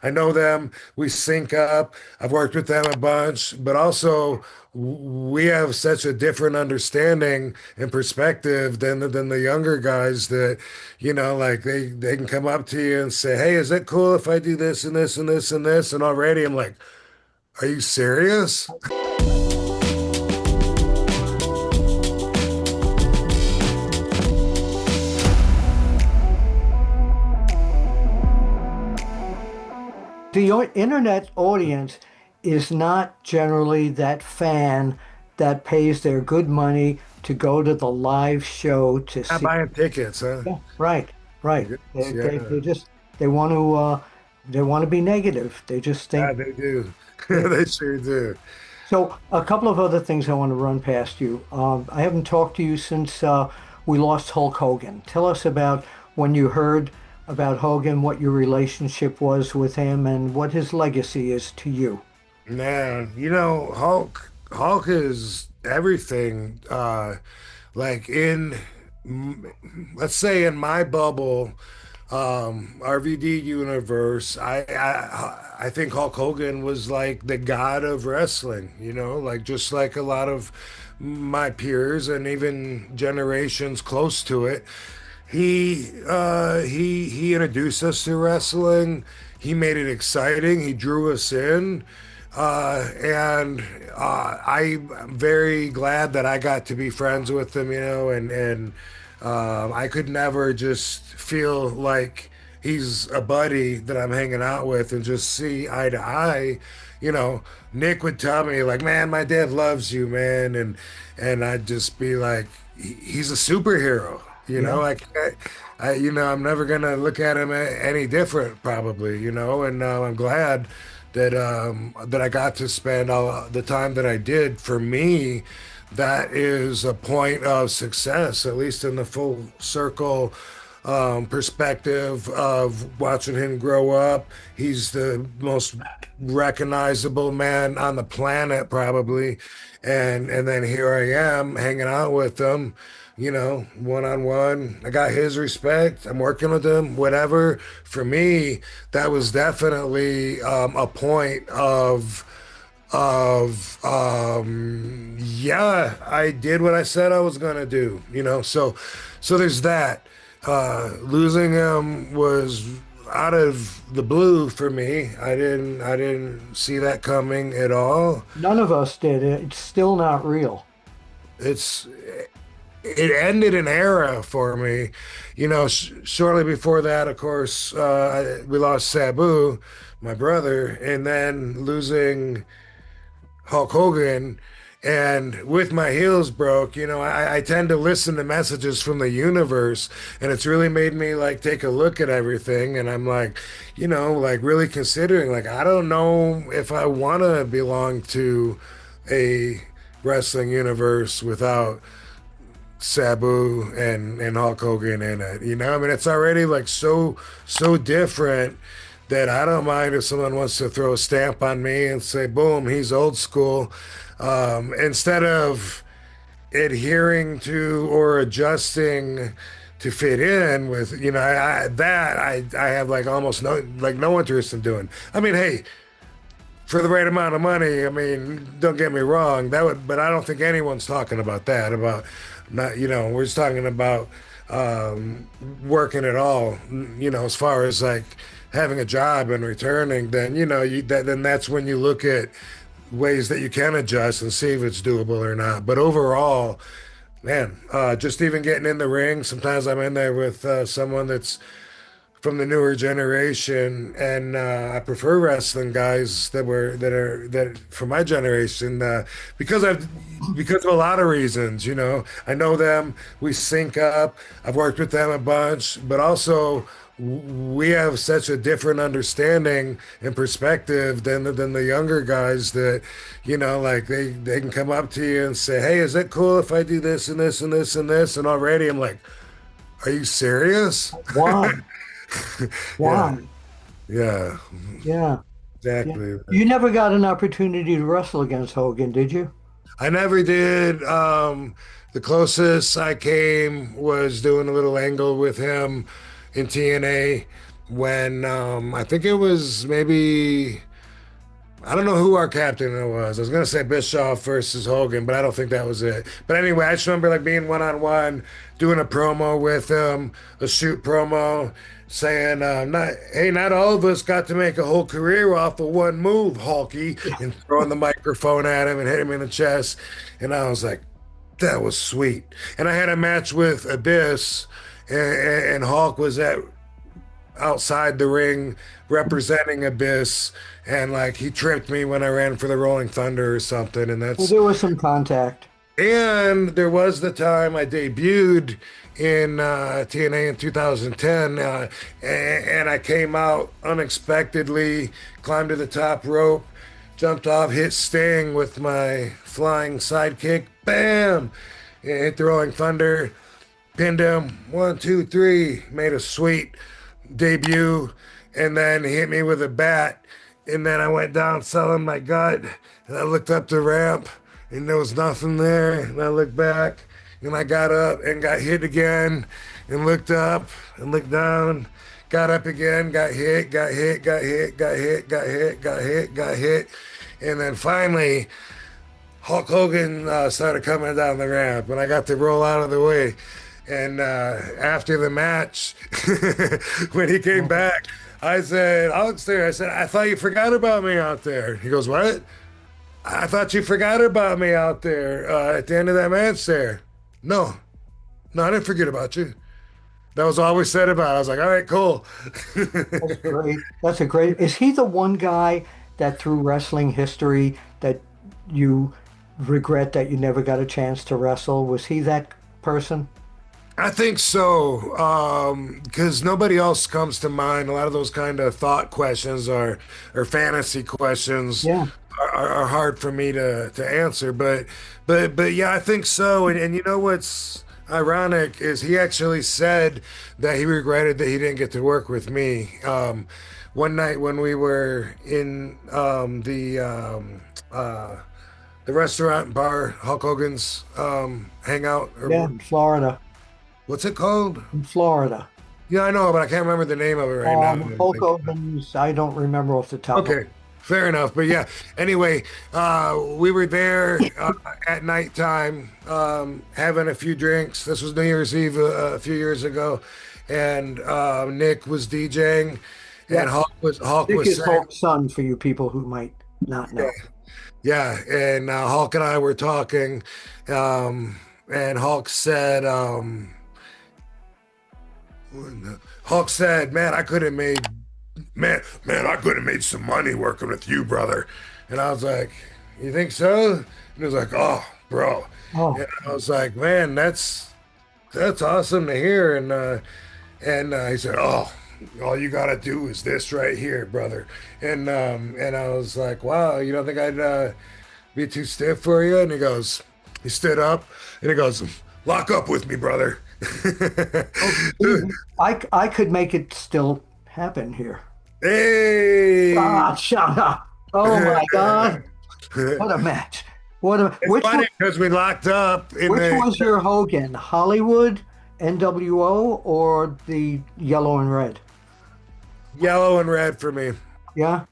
I know them. We sync up. I've worked with them a bunch, but also we have such a different understanding and perspective than the younger guys that, like they can come up to you and say, "Hey, is it cool if I do this and this and this and this?" And already I'm like, "Are you serious?" The internet audience is not generally that fan that pays their good money to go to the live show to Not see. buying tickets, huh? Yeah, right, I right. guess, They yeah. just they want to be negative. They just Yeah, think. they do. Yeah. They sure do. So a couple of other things I want to run past you. I haven't talked to you since we lost Hulk Hogan. Tell us about when you heard about Hogan, what your relationship was with him, and what his legacy is to you. Man, Hulk is everything. Like let's say in my bubble, RVD Universe, I think Hulk Hogan was like the god of wrestling, like just like a lot of my peers and even generations close to it. He introduced us to wrestling. He made it exciting. He drew us in. And I'm very glad that I got to be friends with him, and I could never just feel like he's a buddy that I'm hanging out with and just see eye to eye. You know, Nick would tell me like, "Man, my dad loves you, man," and I'd just be like, He's a superhero." Yeah. I'm never gonna look at him any different, probably. And I'm glad that I got to spend all the time that I did. For me, that is a point of success, at least in the full circle perspective of watching him grow up. He's the most recognizable man on the planet, probably, and then here I am hanging out with him, one on one. I got his respect. I'm working with him, whatever. For me, that was definitely a point yeah, I did what I said I was gonna do, so there's that. Losing him was out of the blue for me. I didn't see that coming at all. None of us did. It's still not real. It's it ended an era for me. Shortly before that, of course, we lost Sabu, my brother, and then losing Hulk Hogan. And with my heels broke, I tend to listen to messages from the universe, and it's really made me like take a look at everything. And I'm like, like really considering, like, I don't know if I want to belong to a wrestling universe without Sabu and Hulk Hogan in it. I mean, it's already like so different that I don't mind if someone wants to throw a stamp on me and say, boom, he's old school. Instead of adhering to or adjusting to fit in with, I have like almost no interest in doing. I mean, hey, for the right amount of money, I mean, don't get me wrong, but I don't think anyone's talking about that, about not, we're just talking about um, working at all, as far as like having a job and returning, then, then that's when you look at ways that you can adjust and see if it's doable or not. But overall, man, just even getting in the ring, sometimes I'm in there with someone that's from the newer generation, and I prefer wrestling guys that from my generation because I've because of a lot of reasons. I know them. We sync up. I've worked with them a bunch, but also we have such a different understanding and perspective than the younger guys that like they can come up to you and say, "Hey, is it cool if I do this and this and this and this?" And already I'm like, "Are you serious?" Why? Yeah, Why? yeah, Yeah. Yeah. exactly. You never got an opportunity to wrestle against Hogan, did you? I never did. The closest I came was doing a little angle with him in TNA. when I think it was maybe I don't know who our captain it was. I was gonna say Bischoff versus Hogan, but I don't think that was it. But anyway, I just remember like being one on one, doing a promo with him, a shoot promo, saying, "Not hey, not all of us got to make a whole career off of one move, Hulky," and throwing the microphone at him and hit him in the chest. And I was like, that was sweet. And I had a match with Abyss, and Hulk was at outside the ring representing Abyss, and like he tripped me when I ran for the Rolling Thunder or something, and Well, that's there was some contact. and there was the time I debuted in TNA in 2010, and I came out unexpectedly, climbed to the top rope, jumped off, hit Sting with my flying sidekick, bam, hit the Rolling Thunder, pinned him, 1, 2, 3, made a sweet debut, and then he hit me with a bat, and then I went down selling my gut, and I looked up the ramp, and there was nothing there, and I looked back, and I got up and got hit again, and looked up and looked down, got up again, got hit, got hit, got hit, got hit, got hit, got hit, got hit, and then finally Hulk Hogan started coming down the ramp, and I got to roll out of the way. And after the match, when he came back, I said, Alex there, I said, I thought you forgot about me out there. He goes, what? I thought you forgot about me out there at the end of that match there. No, no, I didn't forget about you. That was all we said about it. I was like, all right, cool. That's great. That's a great. Is he the one guy that through wrestling history that you regret that you never got a chance to wrestle? Was he that person? I think so, because nobody else comes to mind. A lot of those kind of thought questions or fantasy questions Yeah. are hard for me to answer. But yeah, I think so. And you know what's ironic is he actually said that he regretted that he didn't get to work with me. One night when we were in the restaurant bar, Hulk Hogan's hangout, Yeah, or in Florida. what's it called? In Florida. Yeah, I know, but I can't remember the name of it right now. Hulk Hogan's, I don't remember off the top. Okay, fair enough. But yeah, anyway, we were there at nighttime, having a few drinks. This was New Year's Eve a few years ago, and Nick was DJing, and Yes. Hulk Nick was is saying, Hulk's son for you people who might not know. yeah, and Hulk and I were talking, and Hulk said, "Man, I could have made man, I could have made some money working with you, brother." And I was like, "You think so?" And he was like, "Oh, bro." Oh, And I was like, "Man, that's awesome to hear." And he said, "Oh, all you gotta do is this right here, brother." And I was like, "Wow, you don't think I'd be too stiff for you?" And he stood up, and he goes, "Lock up with me, brother." easy. I could make it still happen here. Hey. Ah, shut up. Oh my God. What a match. It's funny because we locked up in Which the was your Hogan? Hollywood, NWO, or the yellow and red? yellow and red for me. Yeah.